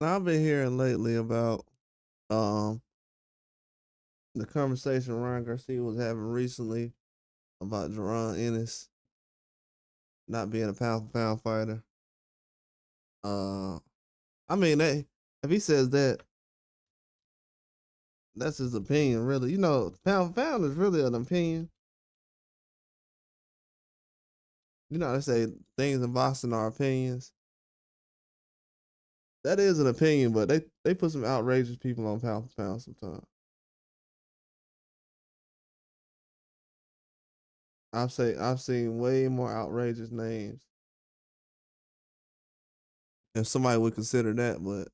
Now, I've been hearing lately about um the conversation Ryan Garcia was having recently about Jaron Ennis not being a pound for pound fighter. Uh, I mean, if he says that, that's his opinion, really. You know, pound for pound is really an opinion. You know, they say things in boxing are opinions. That is an opinion, but they put some outrageous people on pound for pound sometimes. I've seen way more outrageous names, if somebody would consider that, but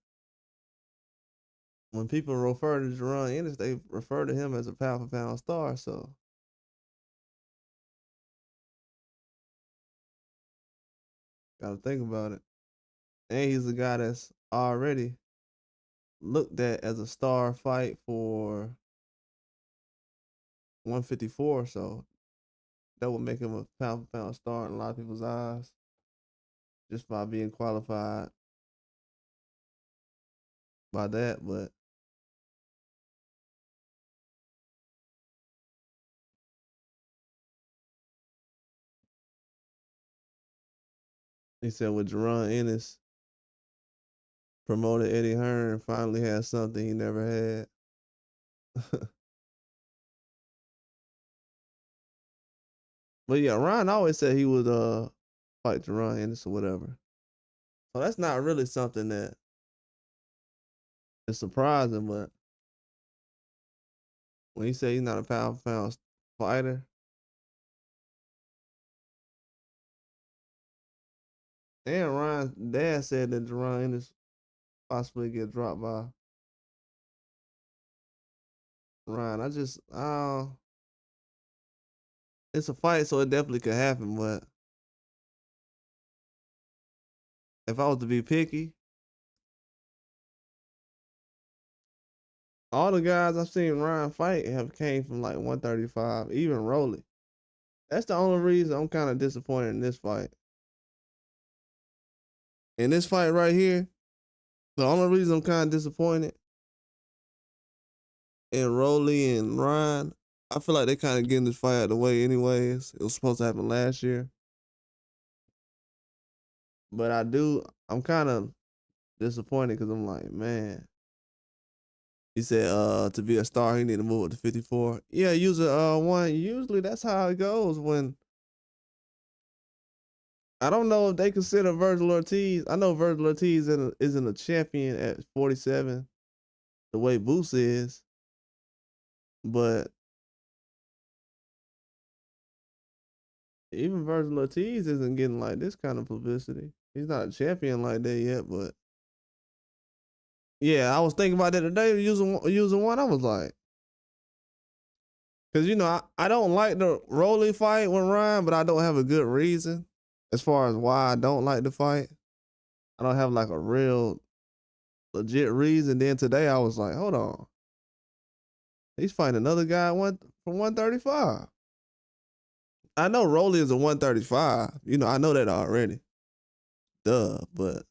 when people refer to Jaron Ennis, they refer to him as a pound for pound star. So gotta think about it. And he's a guy that's already looked at as a star fight for 154. So that would make him a pound for pound star in a lot of people's eyes just by being qualified by that. But he said with Jaron Ennis promoted Eddie Hearn finally had something he never had. But yeah, Ryan always said he would fight Jaron Ennis or whatever. So that's not really something that is surprising, but when he said he's not a pound for pound fighter, and Ryan's dad said that Jaron Ennis possibly get dropped by Ryan. It's a fight, so it definitely could happen. But if I was to be picky, all the guys I've seen Ryan fight have came from like 135, even Rolly. That's the only reason I'm kind of disappointed in this fight. In this fight right here, the only reason I'm kind of disappointed in Rolly and Ryan, I feel like they kind of getting this fight out of the way anyways. It was supposed to happen last year. But I'm kind of disappointed because I'm like, man, he said to be a star he need to move up to 54. Yeah, use a one. Usually that's how it goes when I don't know if they consider Virgil Ortiz. I know Virgil Ortiz isn't a champion at 47 the way Boots is, but even Virgil Ortiz isn't getting like this kind of publicity. He's not a champion like that yet, but yeah, I was thinking about that today using one. I was like, because I don't like the Rolly fight with Ryan, but I don't have a good reason as far as why I don't like the fight. I don't have like a real legit reason. Then today I was like, hold on, he's fighting another guy from 135. I know Rolly is a 135. I know that already. Duh. But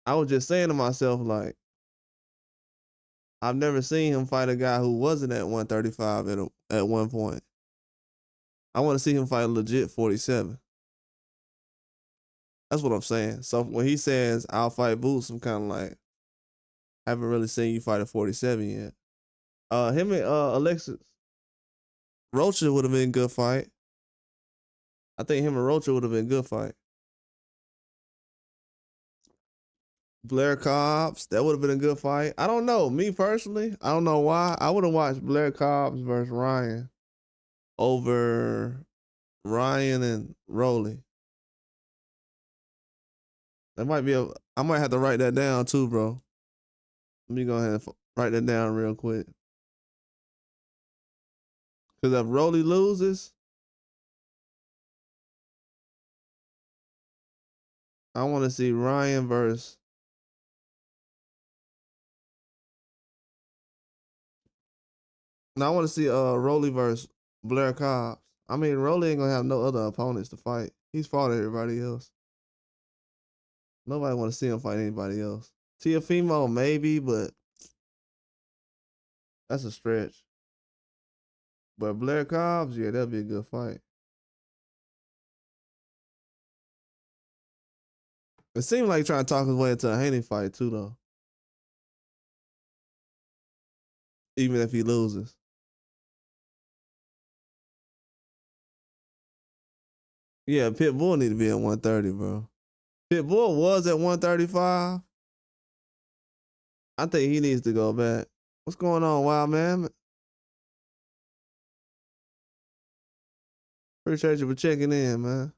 I was just saying to myself, like, I've never seen him fight a guy who wasn't at 135 at one point. I want to see him fight a legit 47. That's what I'm saying. So when he says I'll fight Boots, I'm kind of like, I haven't really seen you fight a 47 yet. Him and Alexis Rocha would have been a good fight. I think him and Rocha would have been a good fight. Blair Cobbs, that would have been a good fight. I don't know. Me personally, I don't know why. I would have watched Blair Cobbs versus Ryan over Ryan and Rolly. That might be I might have to write that down too, bro. Let me go ahead and write that down real quick. Because if Rolly loses, I want to see Ryan versus. No, I want to see Rolly versus Blair Cobbs. I mean, Rolly ain't gonna have no other opponents to fight. He's fought everybody else. Nobody want to see him fight anybody else. Tiafimo maybe, but that's a stretch. But Blair Cobbs, yeah, that'd be a good fight. It seemed like trying to talk his way into a Haney fight too, though. Even if he loses. Yeah, Pitbull need to be at 130, bro. Pitbull was at 135. I think he needs to go back. What's going on, Wild Man? Appreciate you for checking in, man.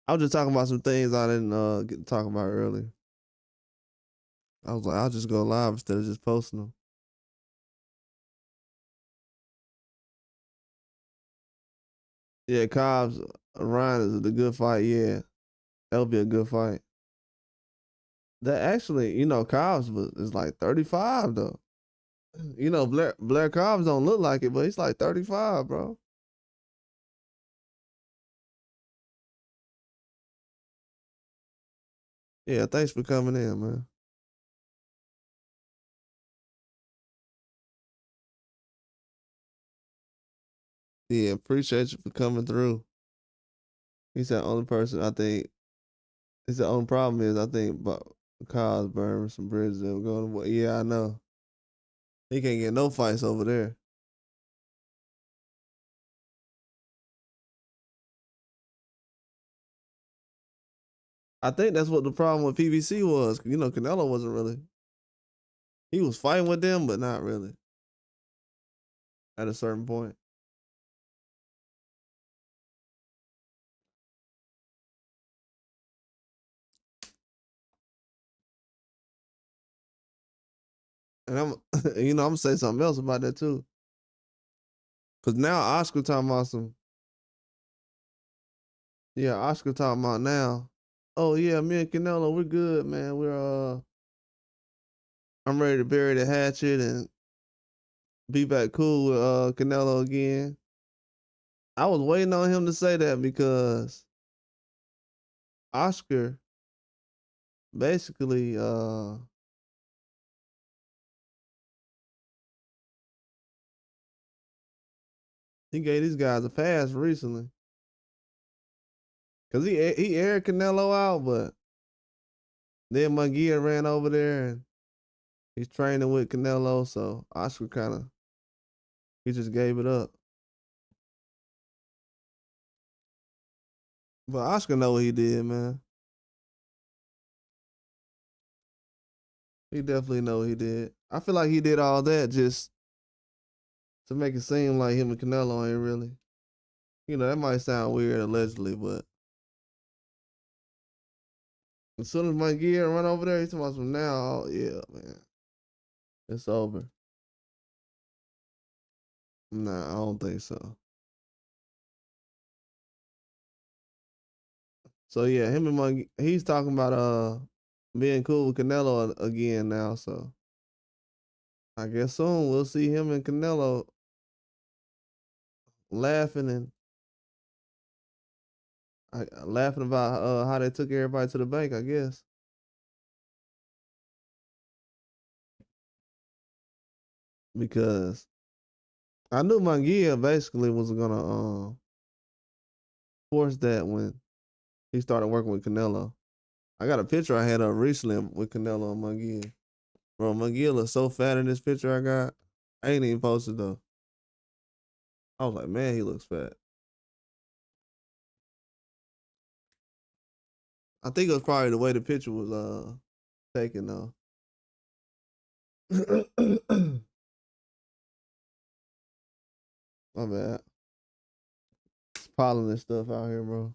I was just talking about some things I didn't get to talk about earlier. I was like, I'll just go live instead of just posting them. Yeah, Cobbs, Ryan is a good fight. Yeah, that'll be a good fight. That actually, Cobbs is like 35 though. Blair Cobbs don't look like it, but he's like 35, bro. Yeah, thanks for coming in, man. Yeah, appreciate you for coming through. He's the only person I think. It's the only problem is I think about Cobbs burning some bridges that were going. Well, yeah, I know. He can't get no fights over there. I think that's what the problem with PBC was. Canelo wasn't really. He was fighting with them, but not really. At a certain point. And I'm, I'm gonna say something else about that too. Cause now Oscar talking about some. Yeah, Oscar talking about now. Oh yeah, me and Canelo, we're good, man. I'm ready to bury the hatchet and be back cool with Canelo again. I was waiting on him to say that because Oscar basically he gave these guys a pass recently. Cause he aired Canelo out, but then Munguia ran over there and he's training with Canelo, so Oscar he just gave it up. But Oscar know what he did, man. He definitely know what he did. I feel like he did all that just to make it seem like him and Canelo ain't really. That might sound weird allegedly, but as soon as my gear run over there, he's talking about some now. Oh, yeah, man. It's over. Nah, I don't think so. So yeah, him and he's talking about being cool with Canelo again now, so I guess soon we'll see him and Canelo laughing and laughing about how they took everybody to the bank, I guess. Because I knew Munguia basically was gonna force that when he started working with Canelo. I got a picture I had up recently with Canelo and Munguia. Bro, Munguia looks so fat in this picture I got. I ain't even posted though. I was like, man, he looks fat. I think it was probably the way the picture was taken though. My bad. It's pollen and stuff out here, bro.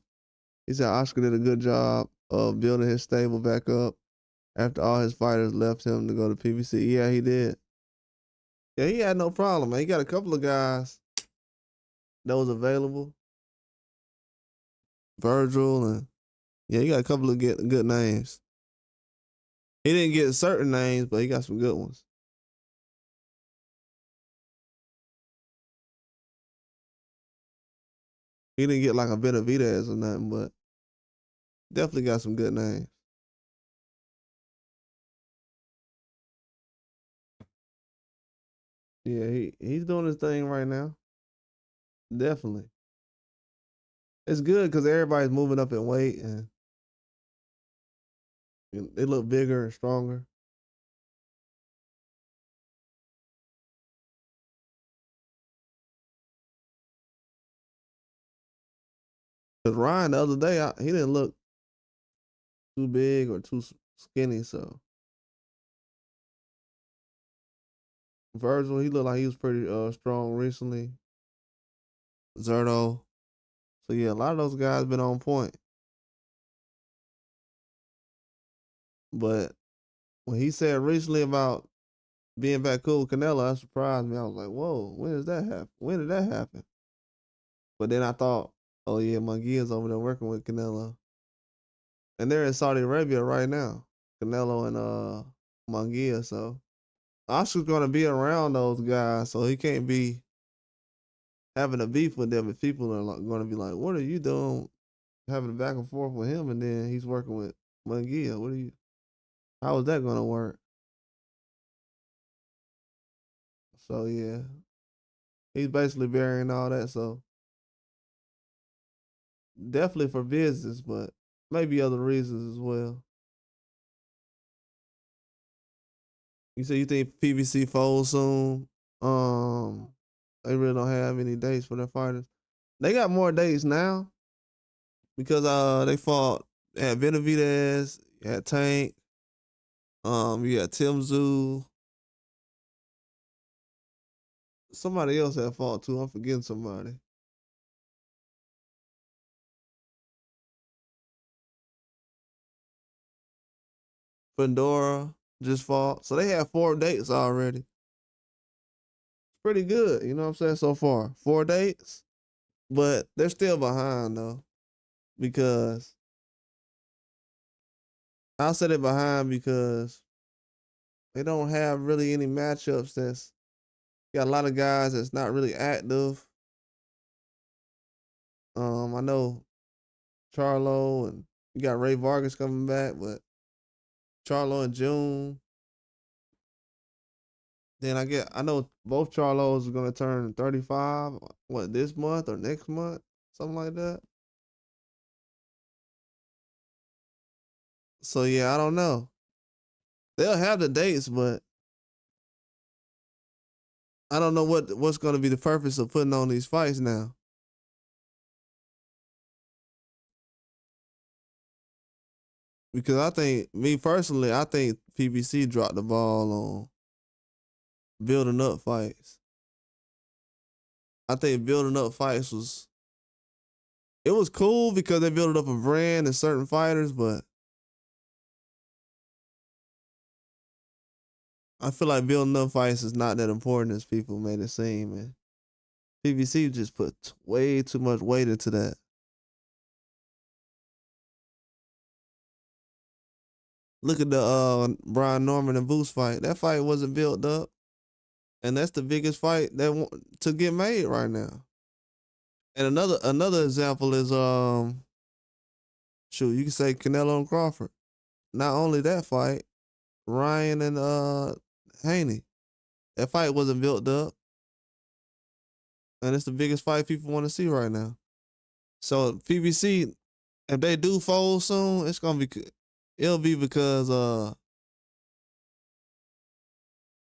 He said Oscar did a good job of building his stable back up after all his fighters left him to go to PBC. Yeah, he did. Yeah, he had no problem, man. He got a couple of guys that was available. Virgil and yeah, he got a couple of good names. He didn't get certain names, but he got some good ones. He didn't get like a Benavidez or nothing, but definitely got some good names. Yeah, he's doing his thing right now. Definitely. It's good because everybody's moving up in weight and they look bigger and stronger. Because Ryan the other day, he didn't look too big or too skinny. So Virgil, he looked like he was pretty strong recently. Zerto. So yeah, a lot of those guys been on point. But when he said recently about being back cool with Canelo, that surprised me. I was like, whoa, when does that happen? When did that happen? But then I thought, oh yeah, Munguia's over there working with Canelo. And they're in Saudi Arabia right now. Canelo and Munguia. So Oscar's gonna be around those guys, so he can't be having a beef with them if people are like, gonna be like, what are you doing having a back and forth with him and then he's working with Munguia? How is that gonna work? So yeah. He's basically burying all that. So definitely for business, but maybe other reasons as well. You say you think PBC folds soon? Um, they really don't have any dates for their fighters. They got more dates now because they fought at Benavidez, at Tank, you got Tim Zoo. Somebody else had fought too. I'm forgetting somebody. Pandora just fought. So they have 4 dates already. It's pretty good, you know what I'm saying, so far. 4 dates. But they're still behind though. Because I'll say they're behind because they don't have really any matchups that's got a lot of guys that's not really active. I know Charlo and you got Ray Vargas coming back, but Charlo in June. Then I know both Charlos are gonna turn 35. What, this month or next month, something like that. So yeah, I don't know. They'll have the dates, but I don't know what's gonna be the purpose of putting on these fights now. Because I think me personally, I think PBC dropped the ball on building up fights. I think building up fights was cool because they built up a brand and certain fighters, but I feel like building up fights is not that important as people made it seem. And PBC just put way too much weight into that. Look at the Brian Norman and Boost fight. That fight wasn't built up, and that's the biggest fight to get made right now. And another example is shoot, you can say Canelo and Crawford. Not only that fight, Ryan and Haney. That fight wasn't built up, and it's the biggest fight people want to see right now. So PBC, if they do fold soon, it'll be because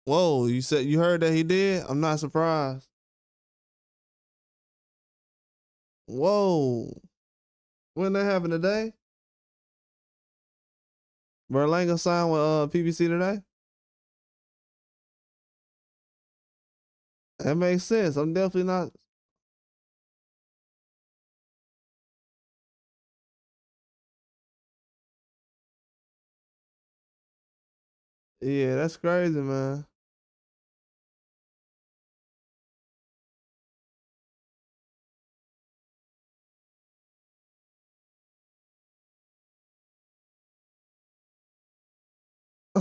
whoa, you said you heard that he did? I'm not surprised. Whoa. When that happened today? Berlanga signed with PBC today? That makes sense. I'm definitely not. Yeah, that's crazy, man.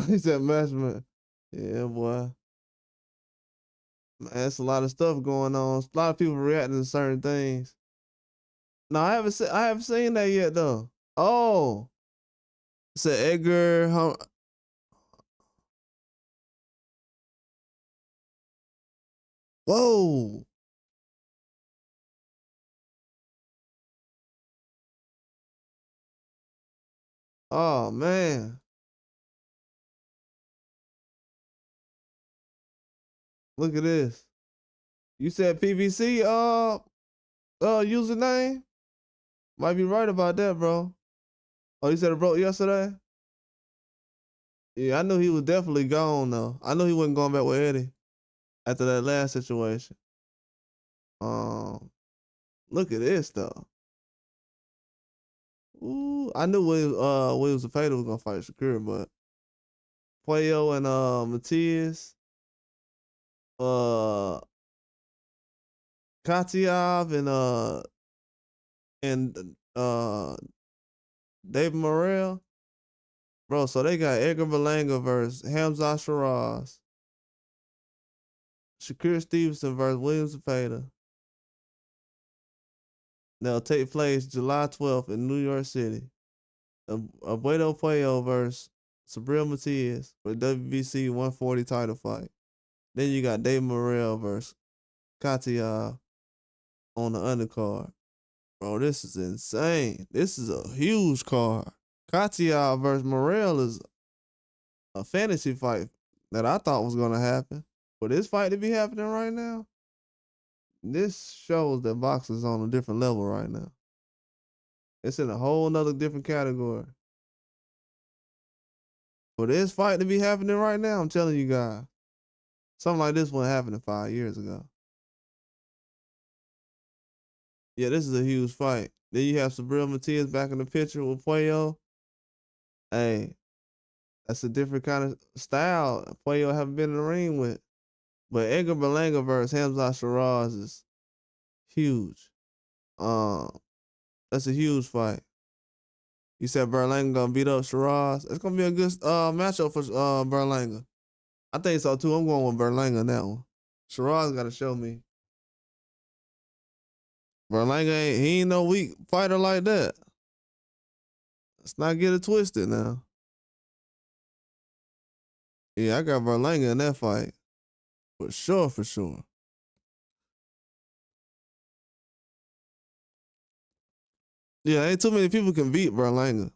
He said Mashman. Yeah, boy. Man, that's a lot of stuff going on. A lot of people reacting to certain things. No, I haven't seen that yet though. Oh, it's a Edgar. Whoa. Oh man. Look at this. You said PVC username? Might be right about that, bro. Oh, you said it broke yesterday? Yeah, I knew he was definitely gone though. I knew he wasn't going back with Eddie after that last situation. Um, Look at this though. Ooh, I knew Williams and Fader was gonna fight Shakur, but Puello and Matias, uh Katiov and David Morrell. Bro, so they got Edgar Berlanga versus Hamza Shiraz, Shakur Stevenson versus Williams and Fader. They'll take place July 12th in New York City. Abuelo Puello versus Sabril Matias for the WBC 140 title fight. Then you got Dave Morrell versus Katia on the undercard. Bro, this is insane. This is a huge card. Katia versus Morrell is a fantasy fight that I thought was going to happen. For this fight to be happening right now, this shows that boxing's on a different level right now. It's in a whole nother different category. For this fight to be happening right now, I'm telling you guys, something like this wasn't happening 5 years ago. Yeah, this is a huge fight. Then you have Sabril Matias back in the picture with Puello. Hey, that's a different kind of style Puello haven't been in the ring with. But Edgar Berlanga versus Hamza Shiraz is huge. That's a huge fight. You said Berlanga gonna beat up Shiraz. It's gonna be a good matchup for Berlanga. I think so too. I'm going with Berlanga on that one. Shiraz got to show me. Berlanga he ain't no weak fighter like that. Let's not get it twisted now. Yeah, I got Berlanga in that fight. For sure, for sure. Yeah, ain't too many people can beat Berlanga.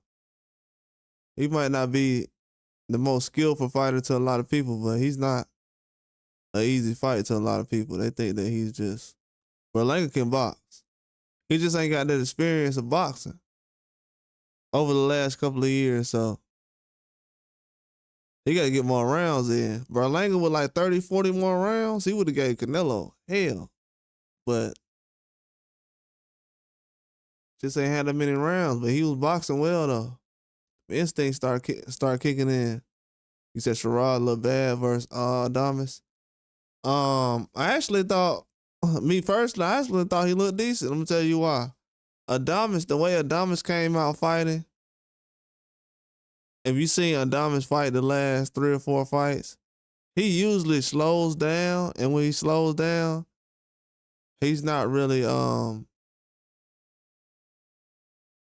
He might not be the most skillful fighter to a lot of people, but he's not an easy fight to a lot of people. They think that he's just Berlanga can box. He just ain't got that experience of boxing over the last couple of years, so he got to get more rounds in. Berlanga with like 30, 40 more rounds, he would have gave Canelo hell. But just ain't had that many rounds. But he was boxing well, though. Instinct start kicking in. You said Sherrod looked bad versus Adames. I actually thought, me personally, I actually thought he looked decent. I'm going to tell you why. Adames, the way Adames came out fighting, if you seen Adames fight the last 3 or 4 fights, he usually slows down, and when he slows down, he's not really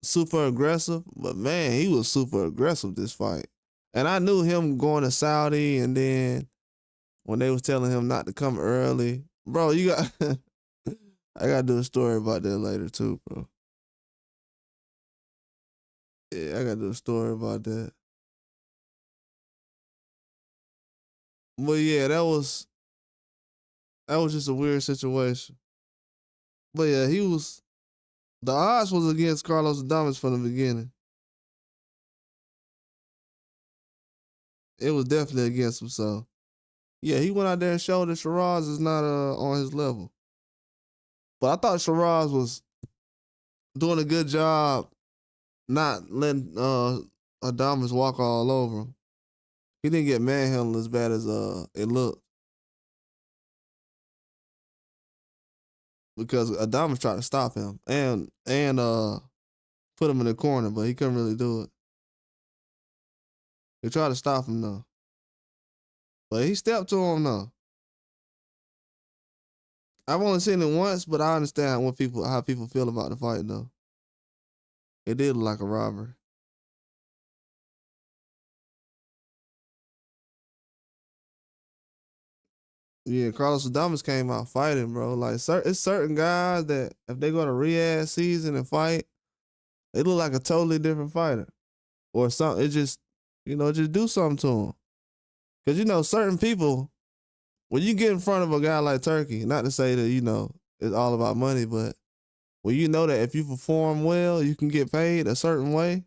super aggressive. But man, he was super aggressive this fight. And I knew him going to Saudi, and then when they was telling him not to come early, bro, you got I gotta do a story about that later too, bro. Yeah, I gotta do a story about that. But yeah, that was just a weird situation. But yeah, the odds was against Carlos Adames from the beginning. It was definitely against him. So yeah, he went out there and showed that Shiraz is not on his level. But I thought Shiraz was doing a good job not letting Adames walk all over him. He didn't get manhandled as bad as it looked. Because Adames tried to stop him and put him in the corner, but he couldn't really do it. He tried to stop him though. But he stepped to him though. I've only seen it once, but I understand how people feel about the fight though. It did look like a robbery. Yeah, Carlos Adames came out fighting, bro. Like it's certain guys that if they go to Riyadh season and fight, they look like a totally different fighter. Or something. It just, just do something to them. Cause certain people, when you get in front of a guy like Turkey, not to say that, it's all about money, but when you know that if you perform well, you can get paid a certain way.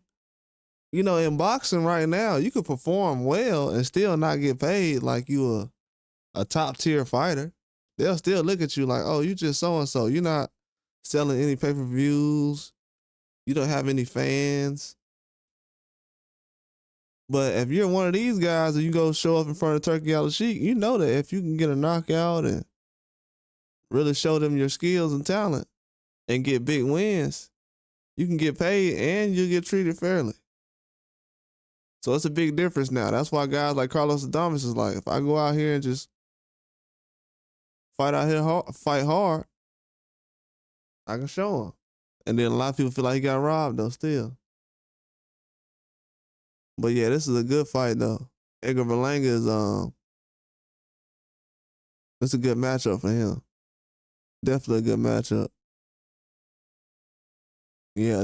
In boxing right now, you could perform well and still not get paid like you a top tier fighter. They'll still look at you like, oh, you just so and so. You're not selling any pay per views. You don't have any fans. But if you're one of these guys and you go show up in front of Turkey Al-Sheikh, you know that if you can get a knockout and really show them your skills and talent and get big wins, you can get paid and you get treated fairly. So it's a big difference now. That's why guys like Carlos Adames is like, if I go out here and just fight hard, I can show him. And then a lot of people feel like he got robbed though still. But yeah, this is a good fight though. Edgar Berlanga is it's a good matchup for him. Definitely a good matchup. Yeah,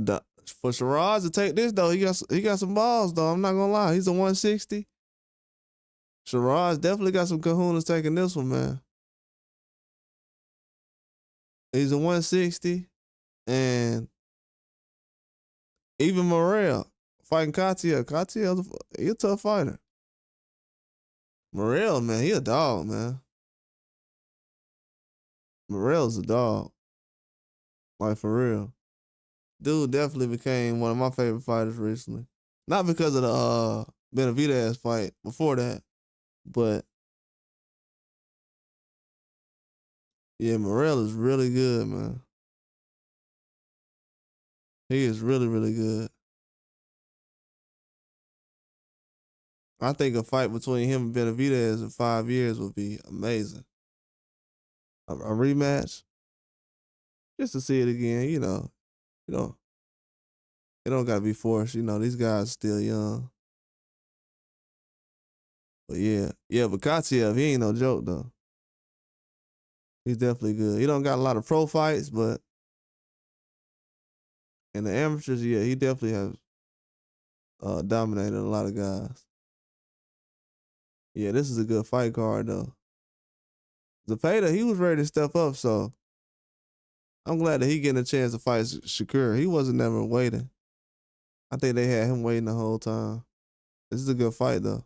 for Shiraz to take this though, he got some balls though. I'm not gonna lie, he's a 160. Shiraz definitely got some kahunas taking this one, man. He's a 160, and even Morrell fighting Katia. Katia's he a tough fighter. Morrell, man, he a dog, man. Morrell's a dog, like for real. Dude definitely became one of my favorite fighters recently. Not because of the Benavidez fight before that, but yeah, Morrell is really good, man. He is really, really good. I think a fight between him and Benavidez in 5 years would be amazing. A rematch, just to see it again. You know, it don't gotta be forced. These guys still young. But yeah, but Katiev, he ain't no joke though. He's definitely good. He don't got a lot of pro fights, but in the amateurs, yeah, he definitely has dominated a lot of guys. Yeah, this is a good fight card though. Zepeda, he was ready to step up, so I'm glad that he getting a chance to fight Shakur. He wasn't never waiting. I think they had him waiting the whole time. This is a good fight though.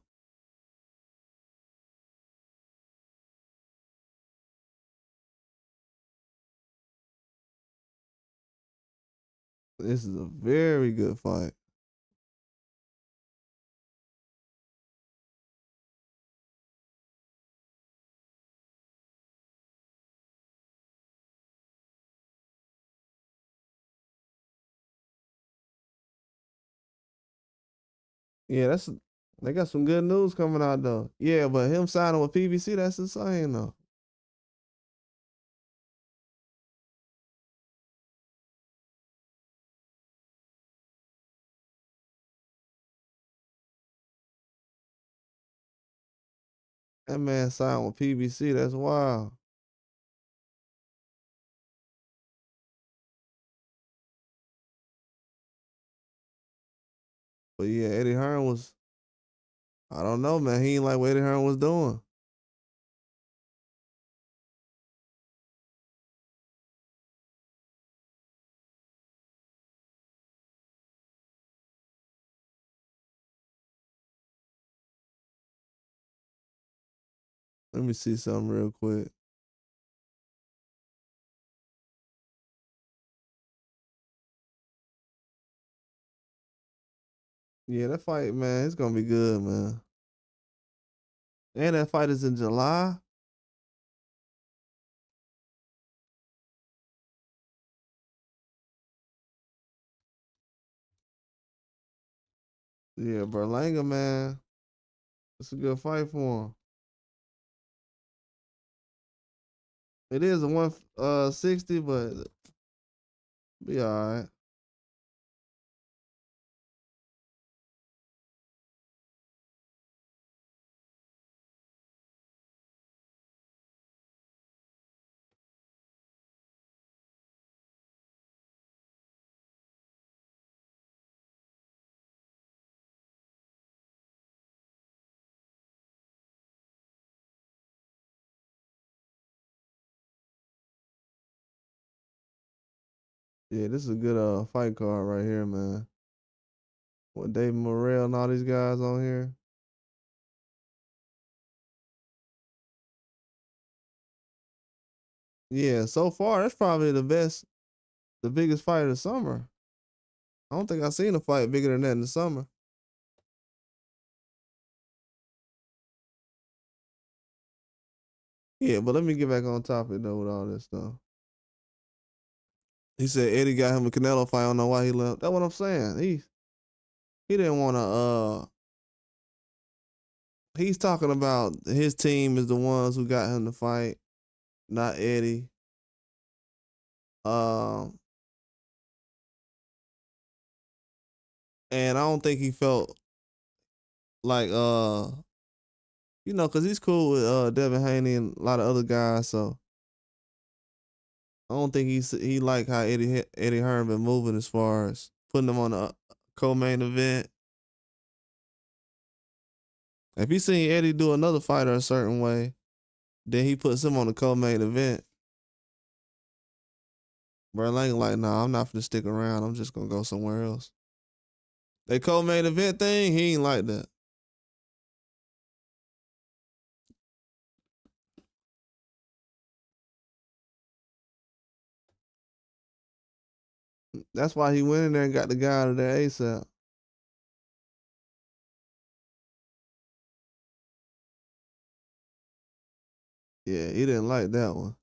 This is a very good fight. Yeah, they got some good news coming out though. Yeah, but him signing with PBC, that's insane though. That man signed with PBC, that's wild. But yeah, Eddie Hearn was, I don't know, man. He ain't like what Eddie Hearn was doing. Let me see something real quick. Yeah, that fight, man, it's gonna be good, man. And that fight is in July. Yeah, Berlanga, man. It's a good fight for him. It is a 160, but be all right. Yeah, this is a good fight card right here, man. With Dave Morrell and all these guys on here. Yeah, so far that's probably the biggest fight of the summer. I don't think I've seen a fight bigger than that in the summer. Yeah, but let me get back on topic though with all this stuff. He said Eddie got him a Canelo fight. I don't know why he left. That's what I'm saying. He didn't want to. He's talking about his team is the ones who got him to fight, not Eddie. Um, and I don't think he felt like because he's cool with Devin Haney and a lot of other guys. So I don't think he like how Eddie Hearn been moving as far as putting him on a co-main event. If he seen Eddie do another fighter a certain way, then he puts him on the co-main event. Berlanga like, nah, I'm not gonna stick around. I'm just gonna go somewhere else. They co-main event thing, he ain't like that. That's why he went in there and got the guy out of there ASAP. Yeah, he didn't like that one.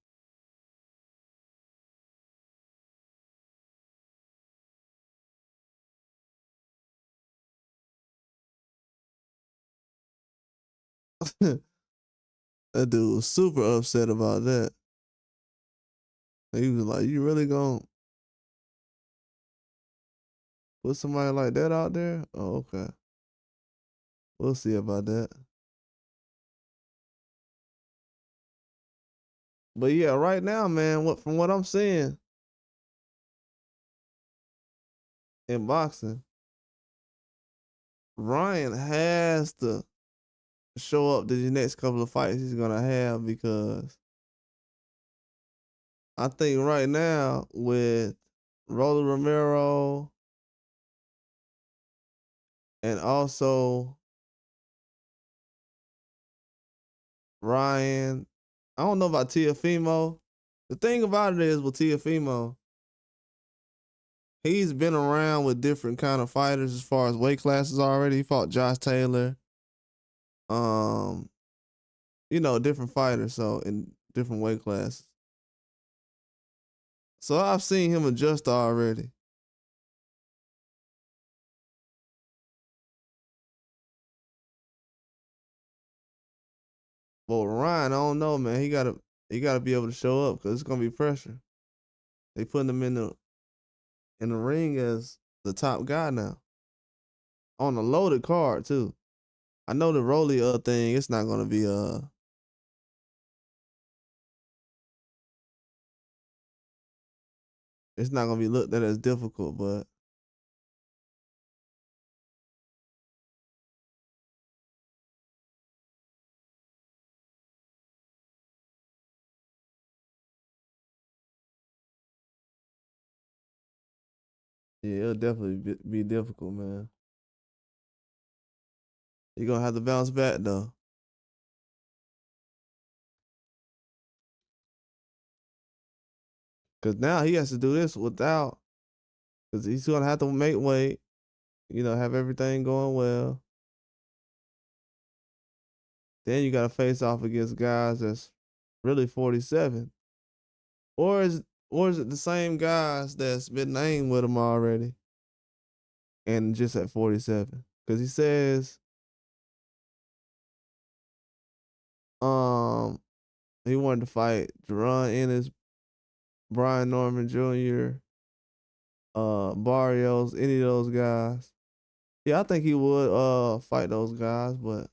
That dude was super upset about that. He was like, "You really gonna put somebody like that out there?" Oh, okay. We'll see about that. But yeah, right now, man, from what I'm seeing in boxing, Ryan has to show up to the next couple of fights he's gonna have because I think right now with Rolly Romero and also Ryan, I don't know about Tiafimo. The thing about it is with Tiafimo, he's been around with different kind of fighters as far as weight classes already. He fought Josh Taylor, um, different fighters, so in different weight classes. So I've seen him adjust already. But Ryan, I don't know, man. He gotta be able to show up because it's gonna be pressure. They putting him in the ring as the top guy now on a loaded card too. I know the Rolly thing. It's not gonna be it's not gonna be looked at as difficult, but yeah, it'll definitely be difficult, man. You're gonna have to bounce back though, because now he has to do this without, because he's gonna have to make weight. Have everything going well. Then you gotta face off against guys that's really 47, or is it the same guys that's been named with him already and just at 47? Because he says um he wanted to fight Jaron Ennis, Brian Norman Jr., Barrios, any of those guys. Yeah, I think he would fight those guys, but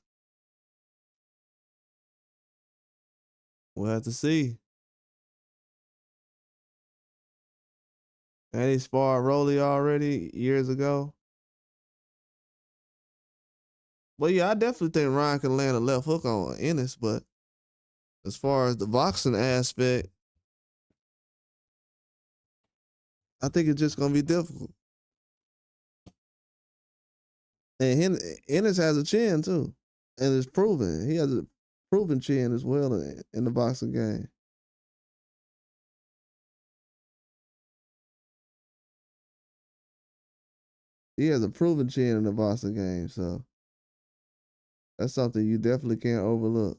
we'll have to see. And he sparred Rolly already years ago. But yeah, I definitely think Ryan can land a left hook on Ennis, but as far as the boxing aspect, I think it's just gonna be difficult. And Ennis has a chin too, and it's proven. He has a proven chin as well in the boxing game. He has a proven chin in the boxing game, so that's something you definitely can't overlook.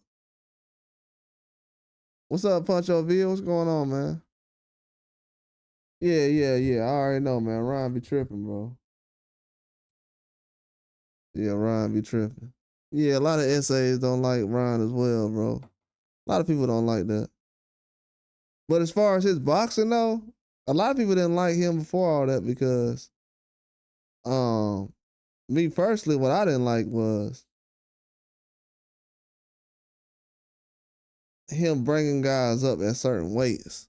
What's up, Puncho V? What's going on, man? Yeah. I already know, man. Ryan be tripping, bro. Yeah, Ryan be tripping. Yeah, a lot of essays don't like Ryan as well, bro. A lot of people don't like that. But as far as his boxing though, a lot of people didn't like him before all that because um me personally, what I didn't like was him bringing guys up at certain weights.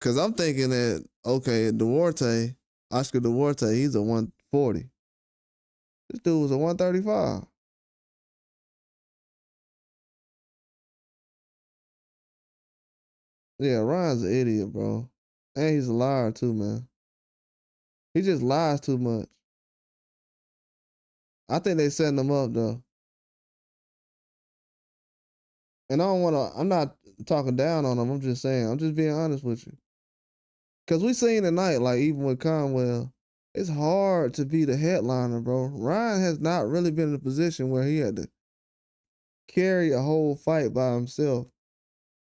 Cause I'm thinking that okay, Duarte, Oscar Duarte, he's a 140. This dude was a 135. Yeah, Ryan's an idiot, bro. And he's a liar too, man. He just lies too much. I think they setting him up though. And I don't wanna I'm not talking down on him. I'm just saying, I'm just being honest with you. Cause we seen tonight, like even with Conwell, it's hard to be the headliner, bro. Ryan has not really been in a position where he had to carry a whole fight by himself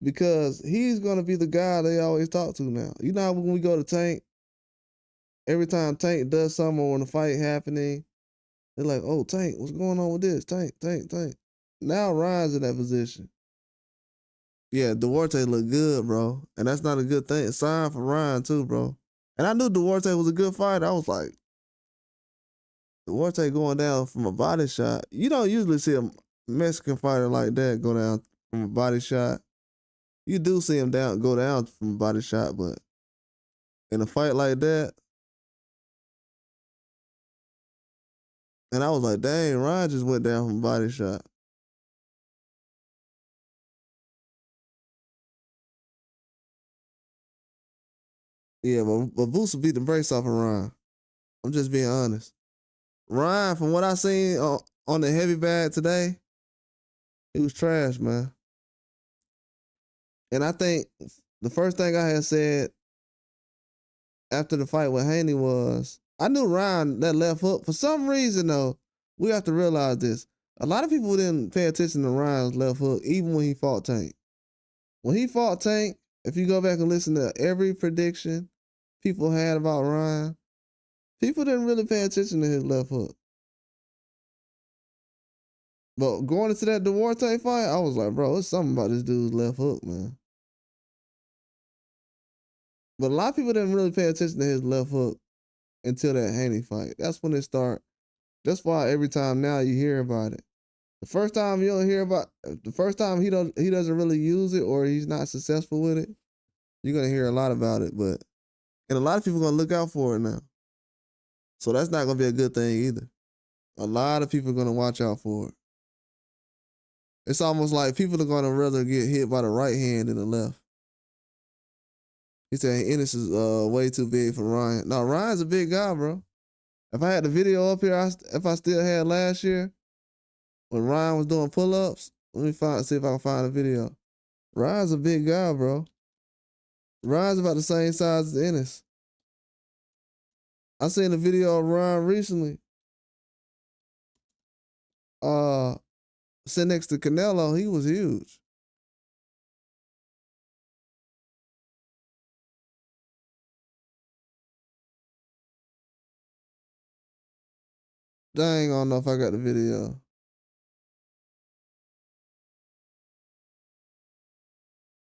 because he's gonna be the guy they always talk to now. You know how when we go to Tank, every time Tank does something or when the fight happening, they're like, "Oh, Tank, what's going on with this? Tank." Now Ryan's in that position. Yeah, Duarte look good, bro, and that's not a good thing. Sign for Ryan too, bro. And I knew Duarte was a good fighter. I was like, Duarte going down from a body shot. You don't usually see a Mexican fighter like that go down from a body shot. You do see him go down from a body shot, but in a fight like that, and I was like, dang, Ryan just went down from a body shot. Yeah, but Vusa beat the brakes off of Ryan. I'm just being honest. Ryan, from what I seen on the heavy bag today, he was trash, man. And I think the first thing I had said after the fight with Haney was, I knew Ryan, that left hook, for some reason though, we have to realize this. A lot of people didn't pay attention to Ryan's left hook, even when he fought Tank. When he fought Tank, if you go back and listen to every prediction people had about Ryan, people didn't really pay attention to his left hook. But going into that Duarte fight, I was like, bro, it's something about this dude's left hook, man. But a lot of people didn't really pay attention to his left hook until that Haney fight. That's when it started. That's why every time now you hear about it. The first time you don't hear about, the first time he doesn't really use it or he's not successful with it, you're gonna hear a lot about it. But and a lot of people are gonna look out for it now. So that's not gonna be a good thing either. A lot of people are gonna watch out for it. It's almost like people are gonna rather get hit by the right hand than the left. He said Ennis is way too big for Ryan. No, Ryan's a big guy, bro. If I had the video up here, if I still had last year when Ryan was doing pull-ups, let me see if I can find a video. Ryan's a big guy, bro. Ryan's about the same size as Ennis. I seen a video of Ryan recently. Sitting next to Canelo, he was huge. Dang, I don't know if I got the video.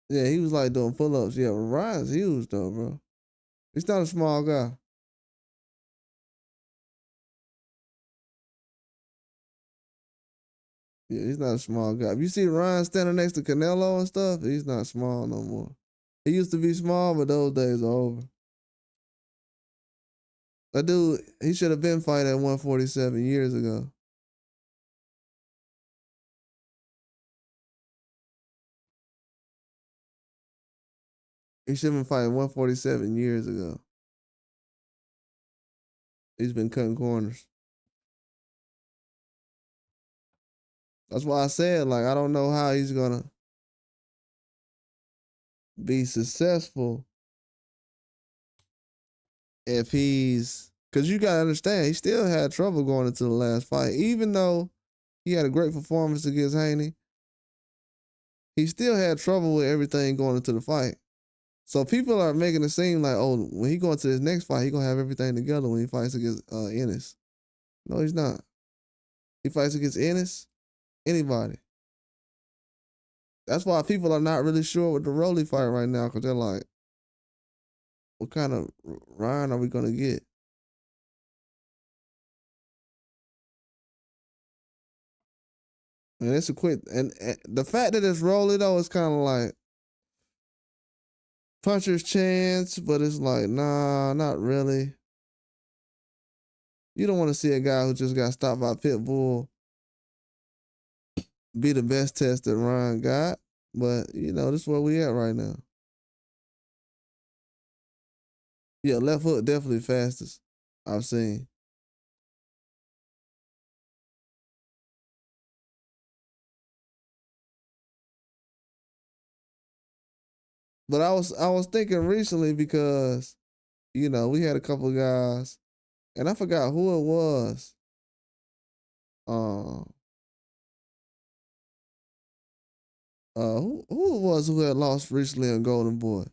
Yeah, he was like doing pull-ups. Yeah, but Ryan's huge though, bro. He's not a small guy. Yeah, he's not a small guy. If you see Ryan standing next to Canelo and stuff, he's not small no more. He used to be small, but those days are over. That dude, he should have been fighting at 147 years ago. He should have been fighting 147 years ago. He's been cutting corners. That's why I said, like, I don't know how he's gonna be successful if he's, because you gotta understand, he still had trouble going into the last fight. Even though he had a great performance against Haney, he still had trouble with everything going into the fight. So people are making it seem like, oh, when he going to his next fight, he gonna have everything together when he fights against Ennis. No, he's not. He fights against Ennis, anybody. That's why people are not really sure with the Rolly fight right now, because they're like, what kind of Ryan are we gonna get? And it's a quick, and the fact that it's Rolly though is kind of like puncher's chance, but it's like, nah, not really. You don't want to see a guy who just got stopped by Pitbull be the best test that Ryan got. But, you know, this is where we at right now. Yeah, left hook definitely fastest I've seen. But I was thinking recently because, you know, we had a couple of guys, and I forgot who it was. Uh, who it was who had lost recently on Golden Boy?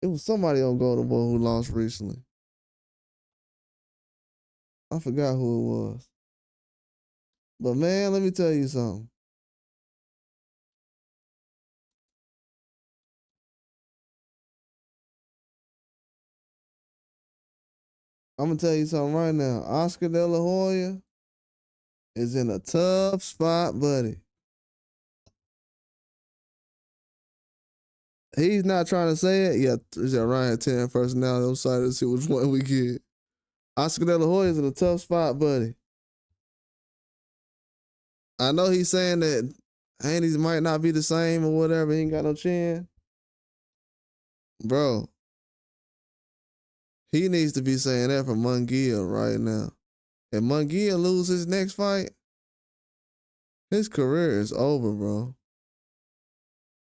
It was somebody on Golden Boy who lost recently. I forgot who it was. But man, let me tell you something. I'm gonna tell you something right now. Oscar De La Hoya is in a tough spot, buddy. He's not trying to say it. Yeah, is that Ryan 10 personality? I'm sorry to see which one we get. Oscar De La Hoya is in a tough spot, buddy. I know he's saying that Haney's might not be the same or whatever. He ain't got no chin. Bro, he needs to be saying that for Munguia right now. If Munguia loses his next fight, his career is over, bro.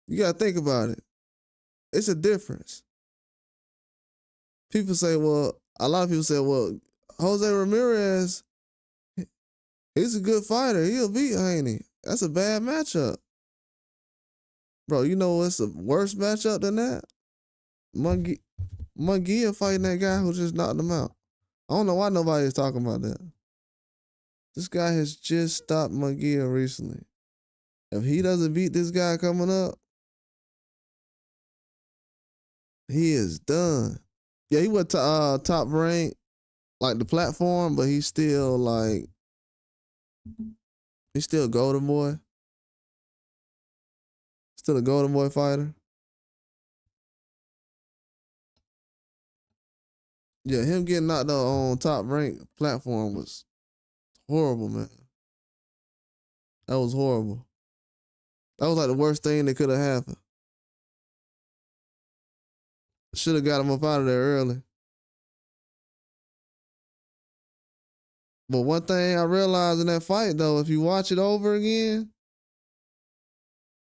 You gotta think about it. It's a difference. People say, well, a lot of people say, well, Jose Ramirez, he's a good fighter. He'll beat Haney. That's a bad matchup. Bro, you know what's a worse matchup than that? Munguia fighting that guy who just knocked him out. I don't know why nobody is talking about that. This guy has just stopped Munguia recently. If he doesn't beat this guy coming up, he is done. Yeah, he went to top rank, like the platform, but he's still Golden Boy. Still a Golden Boy fighter. Yeah, him getting knocked out on top rank platform was horrible, man. That was horrible. That was like the worst thing that could have happened. Should have got him up out of there early. But one thing I realized in that fight, though, if you watch it over again,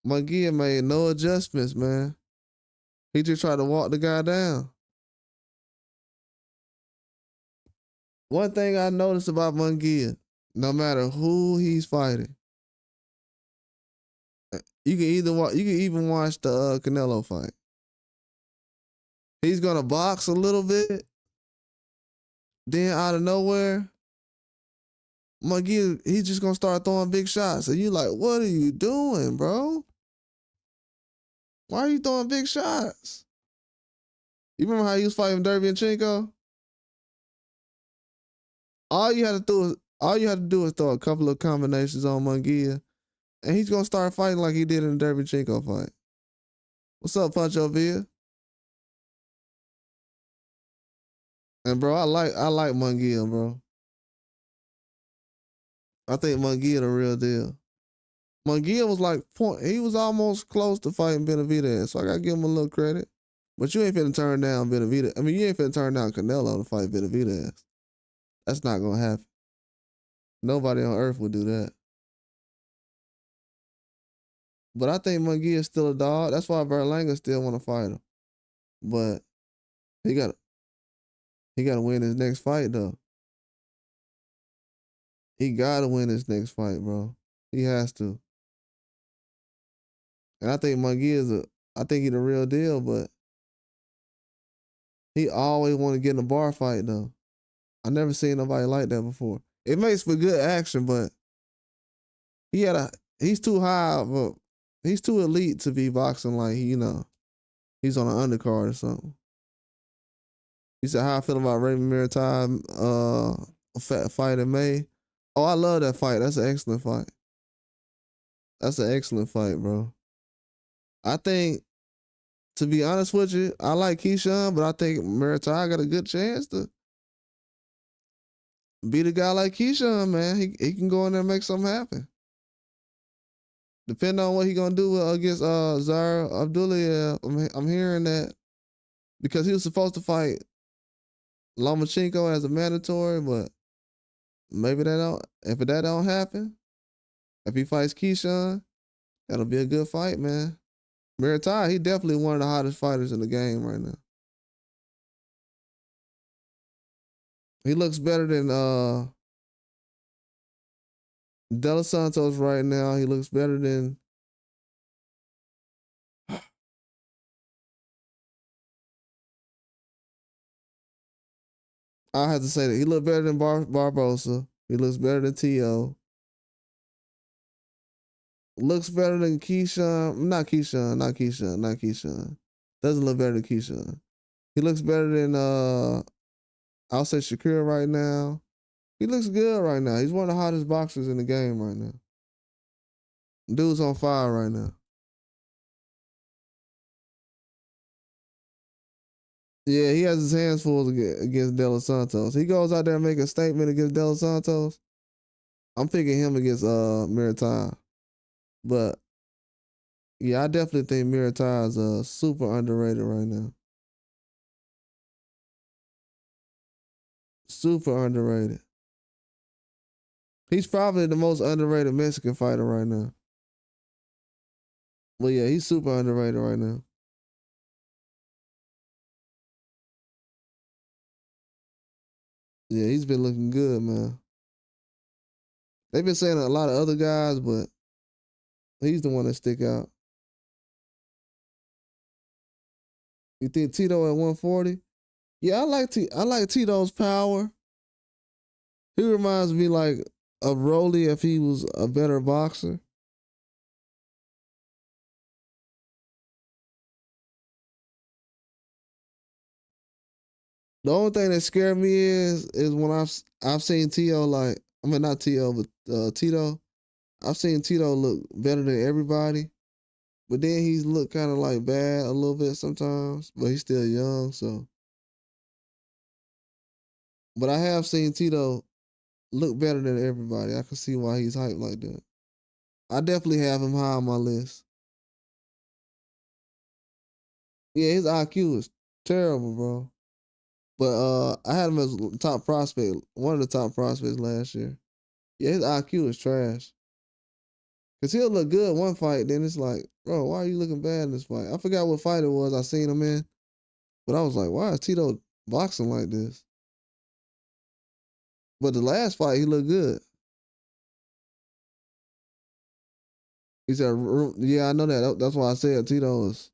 Munguia made no adjustments, man. He just tried to walk the guy down. One thing I noticed about Munguia, no matter who he's fighting, you can even watch the Canelo fight. He's gonna box a little bit, then out of nowhere, Munguia, he's just gonna start throwing big shots. And you like, what are you doing, bro? Why are you throwing big shots? You remember how he was fighting Derevyanchenko? All you had to do is throw a couple of combinations on Munguia, and he's gonna start fighting like he did in the Derevyanchenko fight. What's up, Pancho Villa? And bro, I like Munguia, bro. I think Munguia the real deal. Munguia was like point. He was almost close to fighting Benavidez, so I gotta give him a little credit. But you ain't finna turn down Benavidez. I mean, you ain't finna turn down Canelo to fight Benavidez. That's not gonna happen. Nobody on earth would do that. But I think Munguia is still a dog. That's why Berlanga still want to fight him. But he got to win his next fight though. He gotta win his next fight, bro. He has to. And I think Munguia I think he the real deal, but he always want to get in a bar fight though. I never seen nobody like that before. It makes for good action, but he's too high he's too elite to be boxing like he's on an undercard or something. He said how I feel about Raymond Maritime fight in May. Oh, I love that fight. That's an excellent fight. That's an excellent fight, bro. I think, to be honest with you, I like Keyshawn, but I think Maritime got a good chance to beat a guy like Keyshawn, man. He can go in there and make something happen. Depending on what he gonna do against Zara Abdullah, I'm hearing that because he was supposed to fight Lomachenko as a mandatory, but maybe if that don't happen, if he fights Keyshawn, that'll be a good fight, man. Meritai, he definitely one of the hottest fighters in the game right now. He looks better than De Los Santos right now. He looks better than I have to say that he looked better than Barbosa. He looks better than T.O. Looks better than Keyshawn. Not Keyshawn. Doesn't look better than Keyshawn. He looks better than I'll say Shakur right now. He looks good right now. He's one of the hottest boxers in the game right now. Dude's on fire right now. Yeah, he has his hands full against De Los Santos. He goes out there and make a statement against De Los Santos. I'm picking him against Maritime. But yeah, I definitely think Maritime is super underrated right now. Super underrated. He's probably the most underrated Mexican fighter right now. Well, yeah, he's super underrated right now. Yeah, he's been looking good, man. They've been saying a lot of other guys, but he's the one that stick out. You think Tito at 140? Yeah, I like Tito's power. He reminds me like of Rolly if he was a better boxer. The only thing that scared me is when I've seen Tito not Tito but Tito. I've seen Tito look better than everybody, but then he's looked kind of like bad a little bit sometimes. But he's still young, so. But I have seen Tito look better than everybody. I can see why he's hyped like that. I definitely have him high on my list. Yeah, his IQ is terrible, bro. But I had him as top prospect, one of the top prospects last year. Yeah, his IQ is trash. Cause he'll look good one fight, then it's like, bro, why are you looking bad in this fight? I forgot what fight it was I seen him in, but I was like, why is Tito boxing like this? But the last fight, he looked good. He said, yeah, I know that. That's why I said Tito is.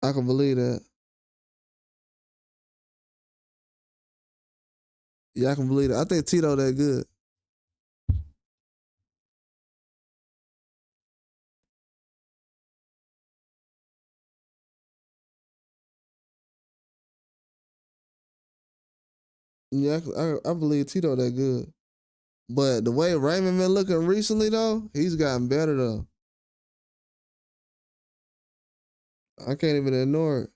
I can believe that. Yeah, I can believe that. I think Tito that good. Yeah, I believe Tito that good. But the way Raymond been looking recently though, he's gotten better though. I can't even ignore it.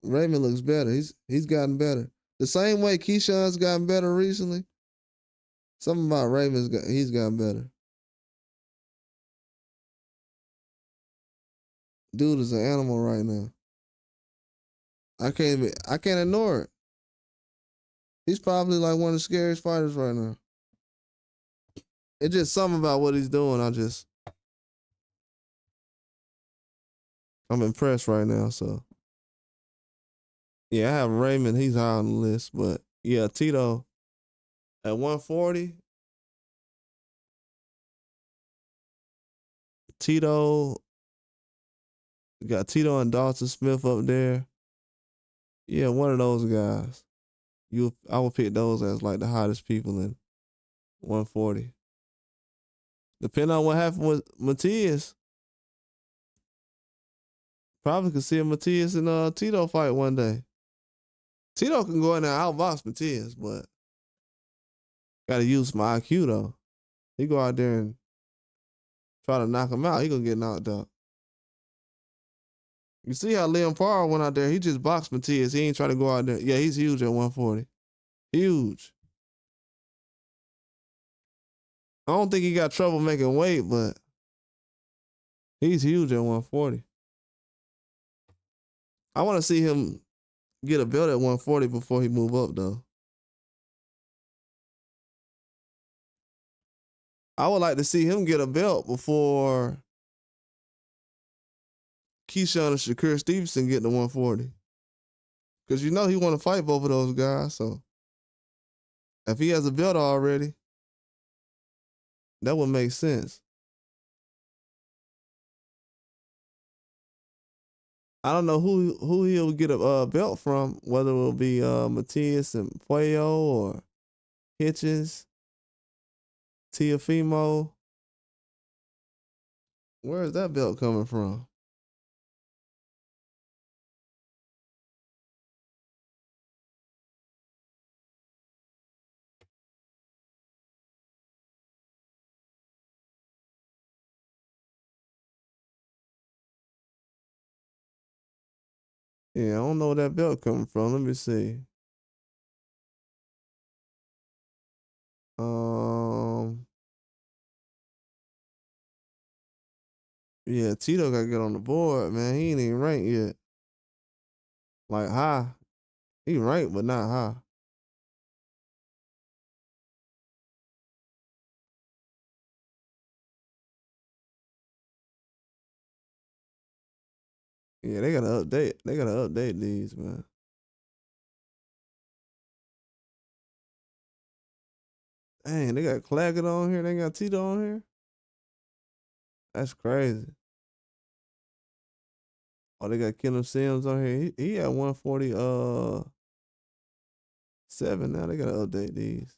Raymond looks better. He's gotten better. The same way Keyshawn's gotten better recently. Something about he's gotten better. Dude is an animal right now. I can't ignore it. He's probably like one of the scariest fighters right now. It's just something about what he's doing. I'm impressed right now. So yeah, I have Raymond. He's high on the list, but yeah, Tito at 140. Tito got Tito and Dawson Smith up there. Yeah, one of those guys. I would pick those as like the hottest people in 140. Depending on what happened with Matias, probably could see a Matias and Tito fight one day. Tito can go in there and outbox Matias, but gotta use my IQ though. He go out there and try to knock him out, he gonna get knocked out. You see how Liam Parr went out there, he just boxed Matias. He ain't try to go out there. Yeah, he's huge at 140. Huge. I don't think he got trouble making weight, but he's huge at 140. I want to see him get a belt at 140 before he move up, though. I would like to see him get a belt before Keyshawn and Shakur Stevenson get to 140. Because you know he want to fight both of those guys. So if he has a belt already, that would make sense. I don't know who he'll get a belt from, whether it will be Matias and Puello or Hitchens, Tiafimo. Where is that belt coming from? Yeah, I don't know where that belt coming from. Let me see. Um, yeah, Tito got to get on the board, man. He ain't even ranked yet. Like high. He ranked, but not high. Yeah, they gotta update. They gotta update these, man. Dang, they got Claggett on here. They got Tito on here. That's crazy. Oh, they got Kenneth Sims on here. He at 140 7 now. They gotta update these.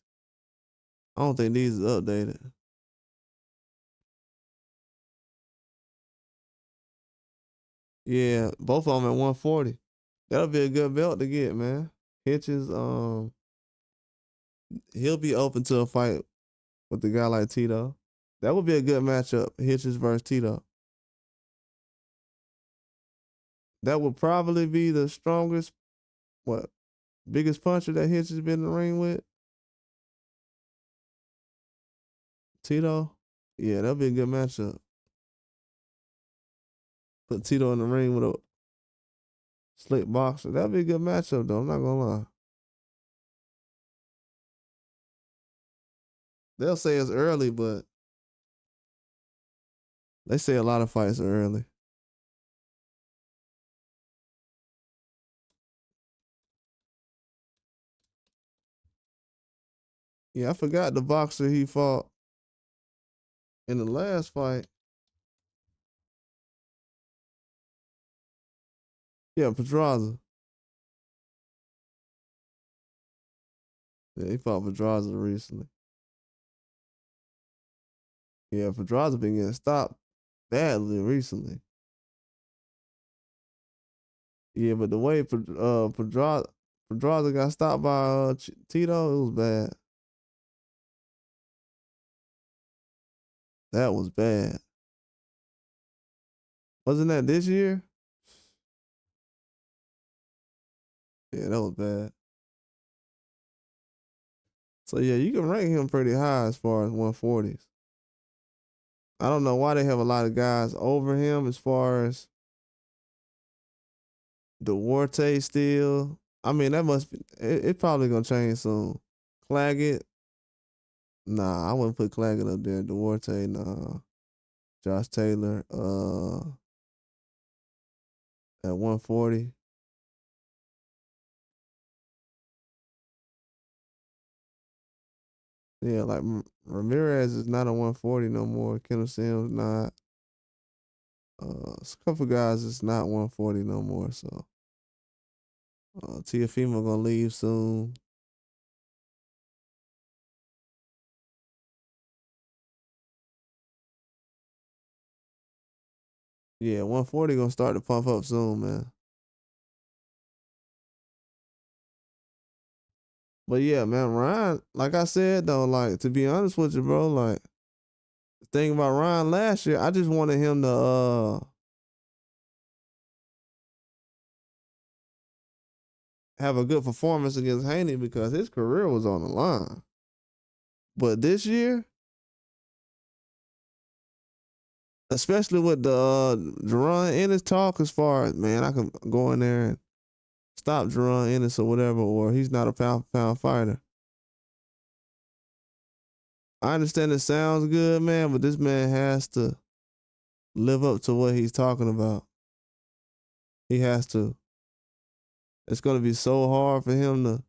I don't think these is updated. Yeah, both of them at 140. That'll be a good belt to get, man. Hitchens, he'll be open to a fight with a guy like Tito. That would be a good matchup, Hitchens versus Tito. That would probably be the strongest, biggest puncher that Hitchens been in the ring with. Tito. Yeah, that'll be a good matchup. Put Tito in the ring with a slick boxer. That'd be a good matchup, though. I'm not gonna lie. They'll say it's early, but they say a lot of fights are early. Yeah, I forgot the boxer he fought in the last fight. Yeah, Pedraza. Yeah, he fought Pedraza recently. Yeah, Pedraza been getting stopped badly recently. Yeah, but the way Pedraza got stopped by Tito, it was bad. That was bad. Wasn't that this year? Yeah, that was bad. So yeah, you can rank him pretty high as far as 140s. I don't know why they have a lot of guys over him as far as Duarte still. I mean, that must be it probably gonna change soon. Claggett, nah, I wouldn't put Claggett up there. Duarte, nah. Josh Taylor, at 140. Yeah, like Ramirez is not a 140 no more. Kendall Sims not. It's a couple guys it's not 140 no more. So Tiafimo gonna leave soon. Yeah, 140 gonna start to pump up soon, man. But yeah, man, Ryan, like I said though, like to be honest with you, bro, like the thing about Ryan last year, I just wanted him to have a good performance against Haney because his career was on the line. But this year, especially with the Jaron Ennis talk, as far as man, I can go in there and stop Jaron Ennis or whatever, or he's not a pound for pound fighter. I understand it sounds good, man, but this man has to live up to what he's talking about. He has to. It's gonna be so hard for him to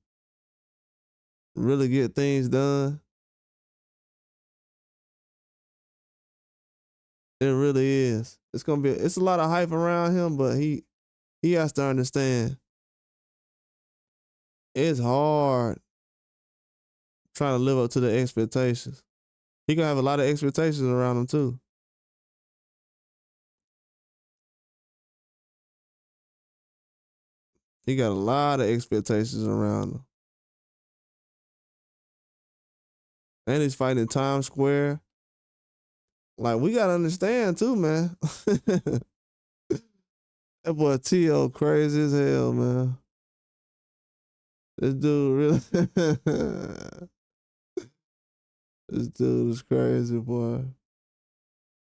really get things done. It really is. It's a lot of hype around him, but he has to understand it's hard trying to live up to the expectations. He gonna have a lot of expectations around him too. He got a lot of expectations around him. And he's fighting in Times Square. Like, we gotta understand too, man. That boy T.O. crazy as hell, man. This dude really this dude is crazy, boy.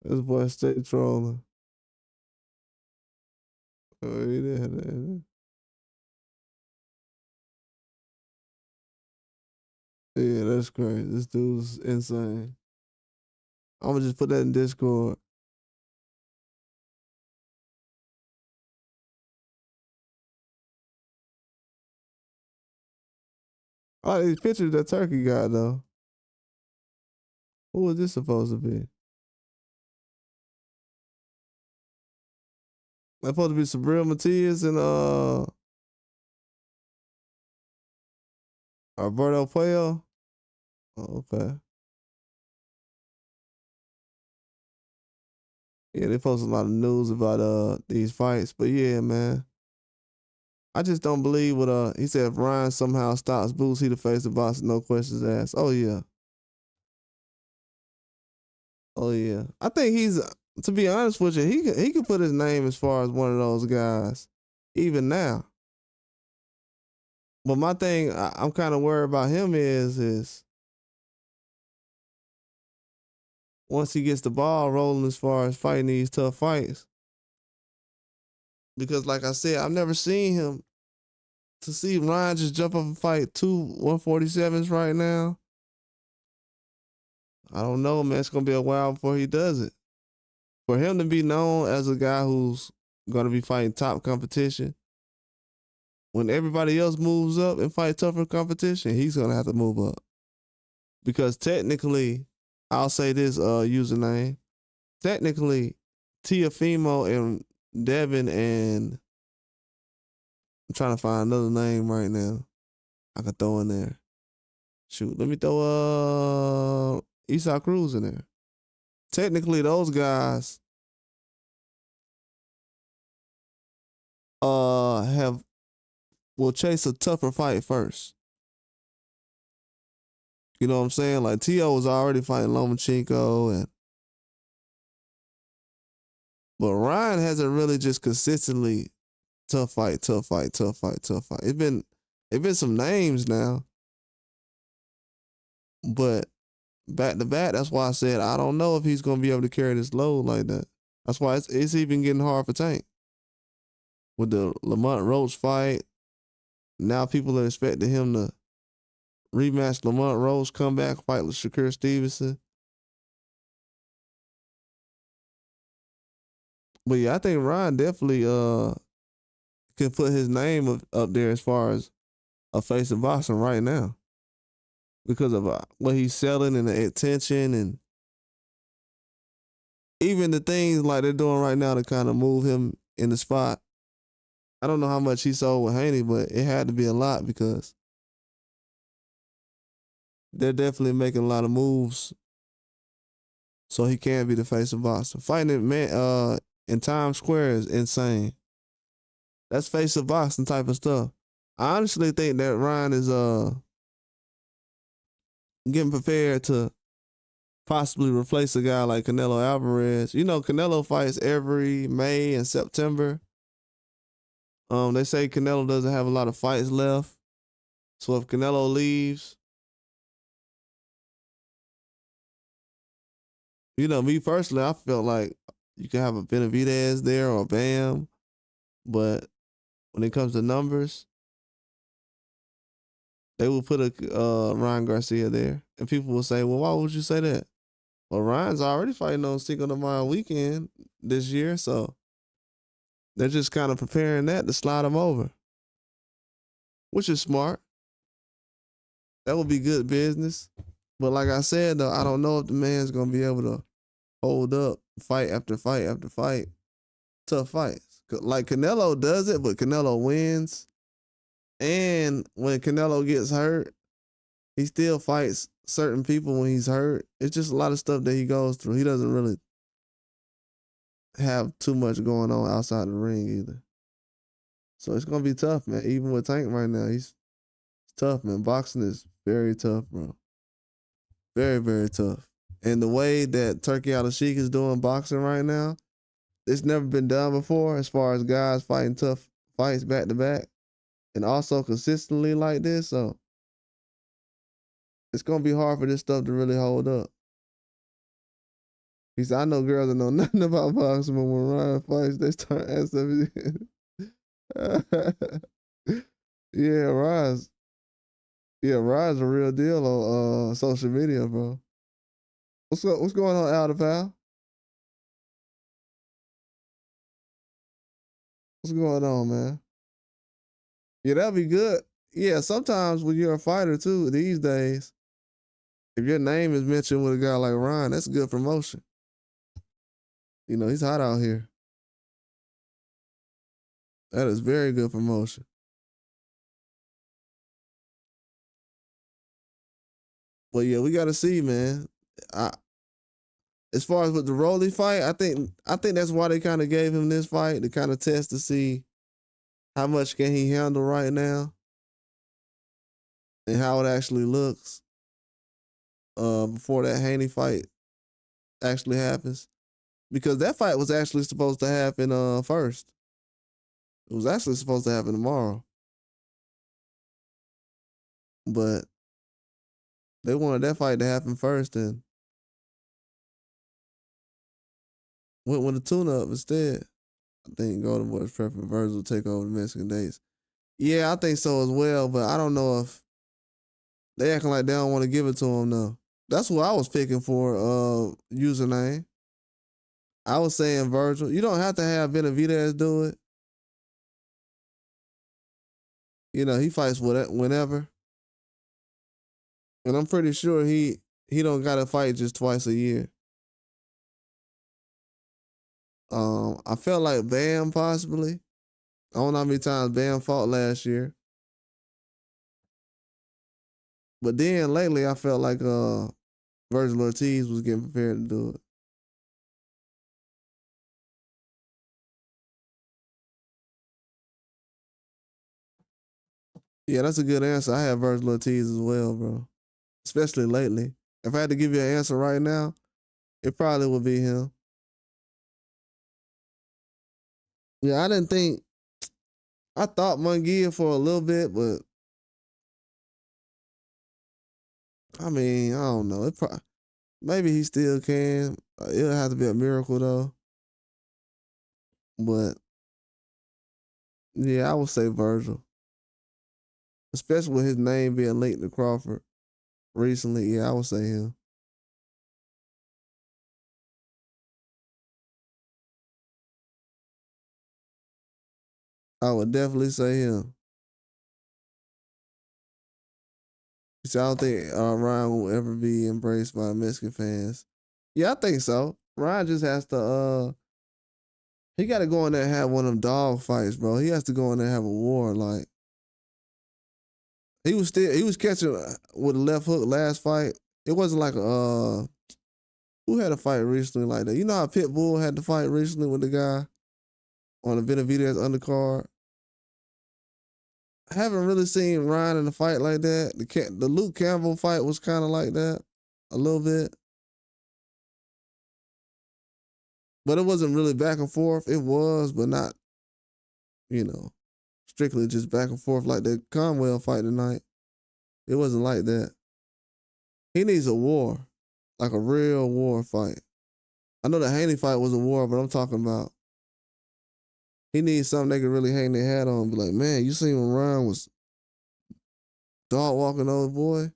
This boy stay trolling. Oh, he did. Yeah, that's crazy. This dude's insane. I'm gonna just put that in Discord. I like these pictures that Turkey got though. Who was this supposed to be? That's supposed to be Sabril Matias and Alberto Puello. Oh, okay. Yeah, they post a lot of news about these fights. But yeah, man. I just don't believe what he said if Ryan somehow stops Boots, he to face the box, no questions asked. Oh yeah. Oh yeah. I think he's to be honest with you, he could put his name as far as one of those guys, even now. But my thing I'm kind of worried about him is once he gets the ball rolling as far as fighting these tough fights. Because like I said, I've never seen him to see Ryan just jump up and fight two 147s right now. I don't know, man. It's gonna be a while before he does it. For him to be known as a guy who's gonna be fighting top competition, when everybody else moves up and fight tougher competition, he's gonna have to move up. Because technically, I'll say this username. Technically, Tiafimo and Devin and I'm trying to find another name right now I could throw in there. Shoot, let me throw Esau Cruz in there. Technically, those guys have will chase a tougher fight first. You know what I'm saying? Like T.O. was already fighting Lomachenko but Ryan hasn't really just consistently tough fight, tough fight, tough fight, tough fight. It's been some names now. But back to back, that's why I said I don't know if he's gonna be able to carry this load like that. That's why it's even getting hard for Tank. With the Lamont Roach fight, now people are expecting him to rematch Lamont Roach, come back, fight with Shakur Stevenson. But yeah, I think Ryan definitely can put his name up there as far as a face of boxing right now because of what he's selling and the attention and even the things like they're doing right now to kind of move him in the spot. I don't know how much he sold with Haney, but it had to be a lot because they're definitely making a lot of moves so he can be the face of boxing. Fighting in Times Square is insane. That's face of boxing type of stuff. I honestly think that Ryan is getting prepared to possibly replace a guy like Canelo Alvarez. You know, Canelo fights every May and September. They say Canelo doesn't have a lot of fights left. So if Canelo leaves, you know, me personally, I felt like you can have a Benavidez there or a Bam. But when it comes to numbers, they will put a Ryan Garcia there. And people will say, well, why would you say that? Well, Ryan's already fighting on Cinco de Mayo weekend this year, so they're just kind of preparing that to slide him over, which is smart. That would be good business. But like I said, though, I don't know if the man's going to be able to hold up fight after fight after fight. Tough fights. Like Canelo does it, but Canelo wins. And when Canelo gets hurt, he still fights certain people when he's hurt. It's just a lot of stuff that he goes through. He doesn't really have too much going on outside the ring either. So it's gonna be tough, man. Even with Tank right now, he's tough, man. Boxing is very tough, bro. Very, very tough. And the way that Turkey Al-Sheikh is doing boxing right now, it's never been done before as far as guys fighting tough fights back to back. And also consistently like this. So it's gonna be hard for this stuff to really hold up. He said, I know girls that know nothing about boxing, but when Ryan fights, they start asking yeah, Ryan's a real deal on social media, bro. What's going on, Alda Pal? What's going on, man? Yeah, that'd be good. Yeah, sometimes when you're a fighter too, these days, if your name is mentioned with a guy like Ryan, that's good promotion. You know, he's hot out here. That is very good promotion. But yeah, we gotta see, man. As far as with the Rolly fight, I think that's why they kind of gave him this fight to kind of test to see how much can he handle right now and how it actually looks before that Haney fight actually happens. Because that fight was actually supposed to happen first. It was actually supposed to happen tomorrow. But they wanted that fight to happen first and went with a tune-up instead. I think Golden Boy's preference Virgil will take over the Mexican dates. Yeah, I think so as well, but I don't know if they acting like they don't want to give it to him though. That's what I was picking for username. I was saying Virgil. You don't have to have Benavidez do it. You know, he fights whenever. And I'm pretty sure he don't gotta fight just twice a year. I felt like Bam possibly. I don't know how many times Bam fought last year. But then lately I felt like Virgil Ortiz was getting prepared to do it. Yeah, that's a good answer. I have Virgil Ortiz as well, bro. Especially lately. If I had to give you an answer right now, it probably would be him. Yeah, I thought Munguia for a little bit, but I mean, I don't know. Maybe he still can. It'll have to be a miracle though. But yeah, I would say Virgil, especially with his name being linked to Crawford recently. Yeah, I would say him. I would definitely say him. So I don't think Ryan will ever be embraced by Mexican fans. Yeah, I think so. Ryan just has to. He got to go in there and have one of them dog fights, bro. He has to go in there and have a war. Like he was catching with a left hook last fight. It wasn't like who had a fight recently like that. You know how Pitbull had the fight recently with the guy on the Benavidez undercard. I haven't really seen Ryan in a fight like that. The Luke Campbell fight was kind of like that a little bit, but it wasn't really back and forth. It was, but not, you know, strictly just back and forth like the Conwell fight tonight. It wasn't like that. He needs a war, like a real war fight. I know the Haney fight was a war, but I'm talking about he needs something they can really hang their hat on. And be like, man, you seen when Ryan was dog walking old boy?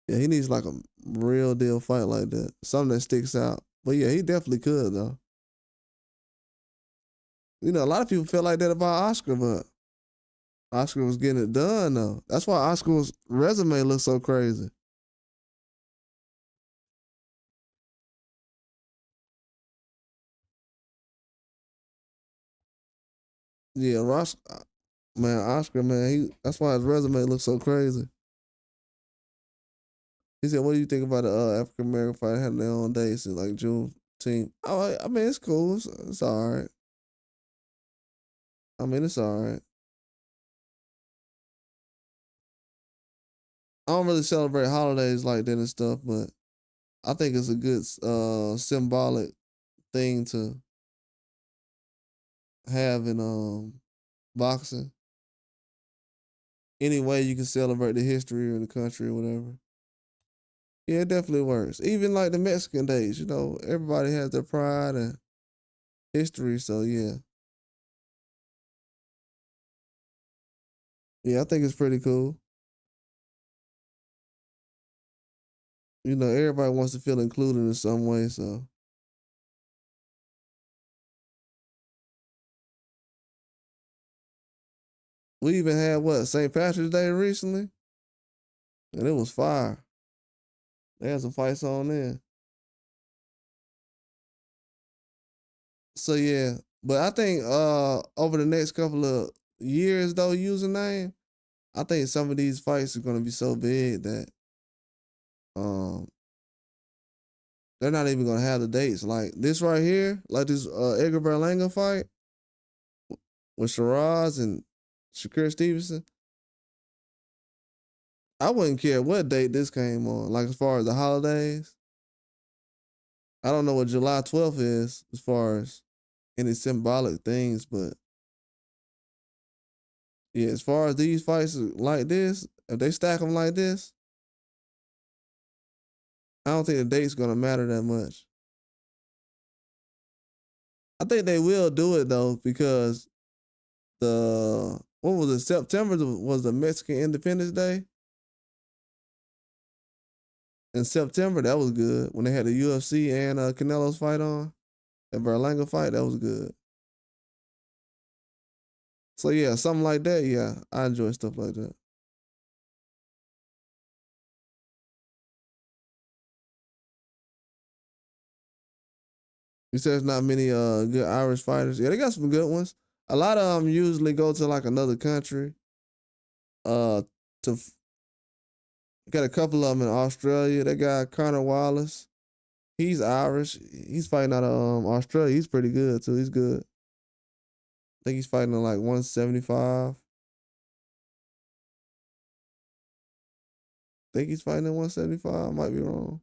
Yeah, he needs like a real deal fight like that. Something that sticks out. But yeah, he definitely could though. You know, a lot of people feel like that about Oscar, but Oscar was getting it done though. That's why Oscar's resume looks so crazy. Yeah, Ross, man, Oscar, man, that's why his resume looks so crazy. He said, "What do you think about the African American fighter having their own day since like Juneteenth?" Oh, I mean, it's cool. It's all right. I mean, it's all right. I don't really celebrate holidays like that and stuff, but I think it's a good symbolic thing to have in boxing. Any way you can celebrate the history of the country or whatever. Yeah, it definitely works. Even like the Mexican days, you know, everybody has their pride and history. So yeah, yeah, I think it's pretty cool. You know, everybody wants to feel included in some way. So we even had what St. Patrick's Day recently, and it was fire. They had some fights on there. So yeah, but I think over the next couple of years though, username, I think some of these fights are gonna be so big that um they're not even gonna have the dates. Like this right here, like this Edgar Berlanga fight with Shiraz and Shakur Stevenson. I wouldn't care what date this came on. Like as far as the holidays, I don't know what July 12th is as far as any symbolic things, but yeah, as far as these fights like this, if they stack them like this, I don't think the date's gonna matter that much. I think they will do it though because the what was it? September was the Mexican Independence Day. In September, that was good when they had the UFC and Canelo's fight on. That Berlanga fight, that was good. So yeah, something like that. Yeah, I enjoy stuff like that. You said there's not many good Irish fighters. Yeah, they got some good ones. A lot of them usually go to like another country. Uh, to got a couple of them in Australia. They got Connor Wallace. He's Irish. He's fighting out of Australia. He's pretty good too. He's good. I think he's fighting at like 175. I think he's fighting at 175. I might be wrong.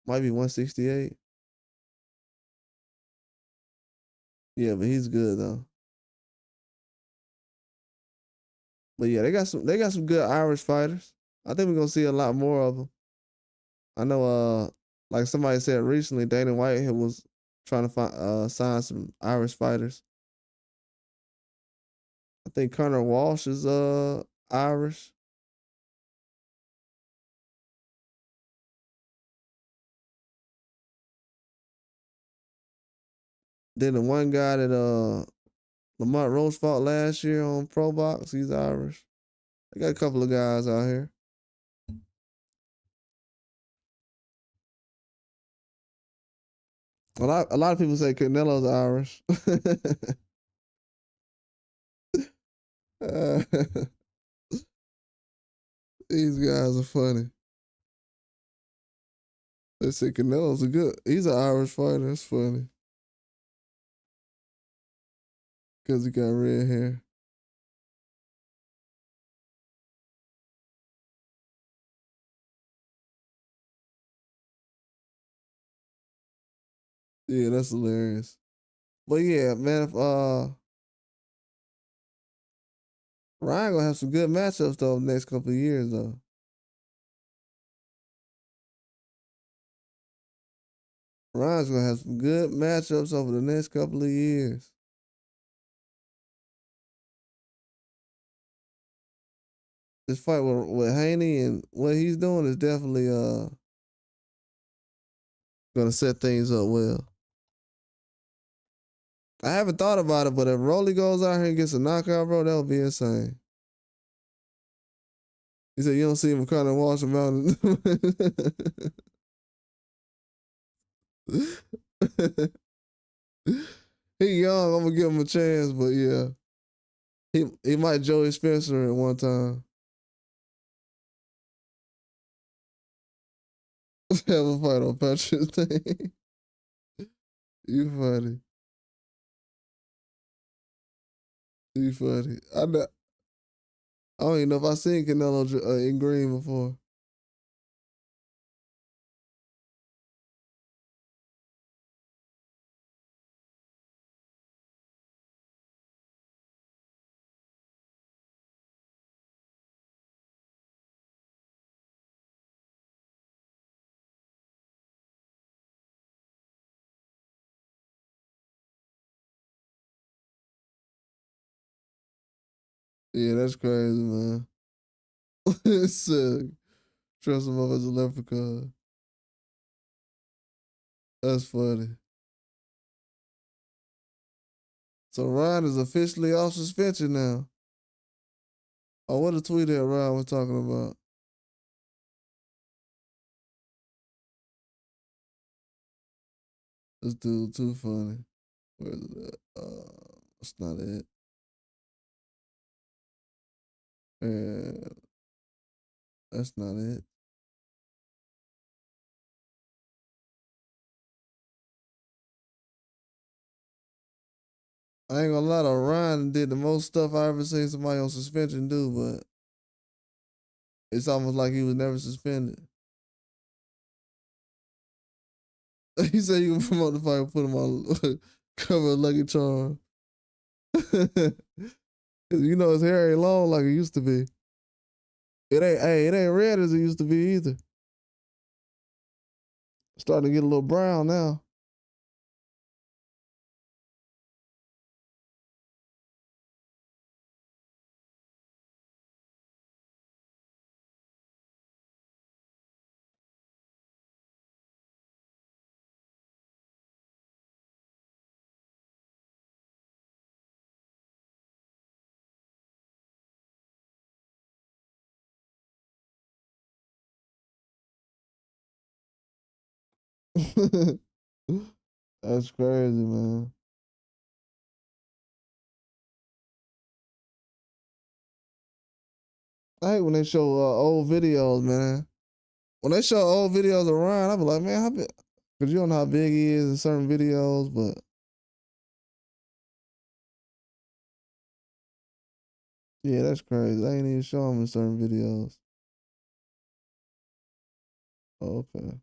Might be 168. Yeah, but he's good though. But yeah, they got some good Irish fighters. I think we're gonna see a lot more of them. I know, like somebody said recently, Dana Whitehead was trying to find sign some Irish fighters. I think Connor Walsh is Irish. Then the one guy that Lamont Roach fought last year on Pro Box, he's Irish. They got a couple of guys out here. A lot of people say Canelo's Irish. Uh, these guys are funny. They say Canelo's he's an Irish fighter. That's funny. Because he got red hair. Yeah, that's hilarious. But yeah, man, if Ryan gonna have some good matchups though the next couple of years though. Ryan's gonna have some good matchups over the next couple of years. This fight with Haney and what he's doing is definitely gonna set things up well. I haven't thought about it, but if Rolly goes out here and gets a knockout, bro, that would be insane. He said you don't see him kind of wash him out. He young, I'm gonna give him a chance, but yeah. He might Joey Spencer at one time. Have a fight on Patrick's thing. You funny. You funny. I don't even know if I seen Canelo in green before. Yeah, that's crazy, man. It's dress him up as a leprechaun. That's funny. So Ryan is officially off suspension now. Oh, what a tweet that Ryan was talking about. This dude too funny. Where is it at? That's not it. And that's not it. I ain't gonna lie though, Ryan did the most stuff I ever seen somebody on suspension do, but it's almost like he was never suspended. He said you can promote the fight and put him on cover of Lucky Charm. You know his hair ain't long like it used to be. It ain't red as it used to be either. Starting to get a little brown now. That's crazy, man. I hate when they show old videos, man. When they show old videos of Ryan, I be like, man, how big? Because you don't know how big he is in certain videos, but yeah, that's crazy. I ain't even show him in certain videos. Oh, okay.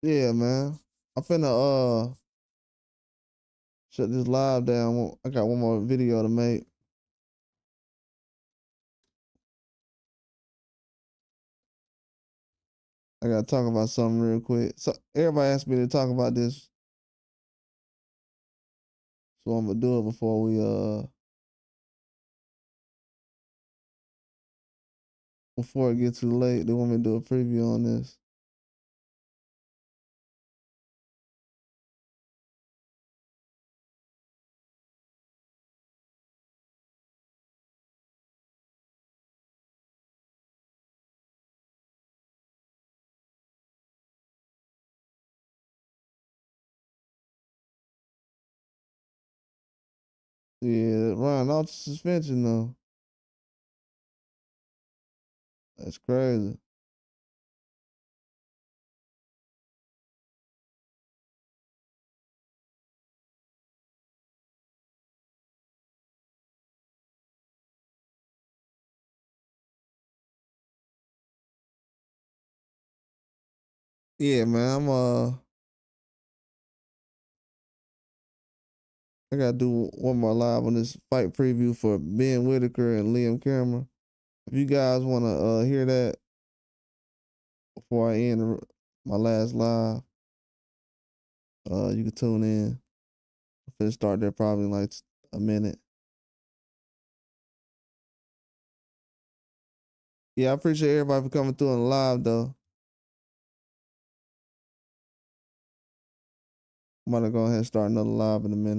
Yeah, man. I'm finna shut this live down. I got one more video to make. I gotta talk about something real quick. So everybody asked me to talk about this, so I'm gonna do it before it gets too late. They want me to do a preview on this. Yeah, Ryan off the suspension though. That's crazy. Yeah, man. I gotta do one more live on this fight preview for Ben Whitaker and Liam Cameron. If you guys wanna hear that before I end my last live, you can tune in. I'm finna start there probably in like a minute. Yeah, I appreciate everybody for coming through on the live though. I'm gonna go ahead and start another live in a minute.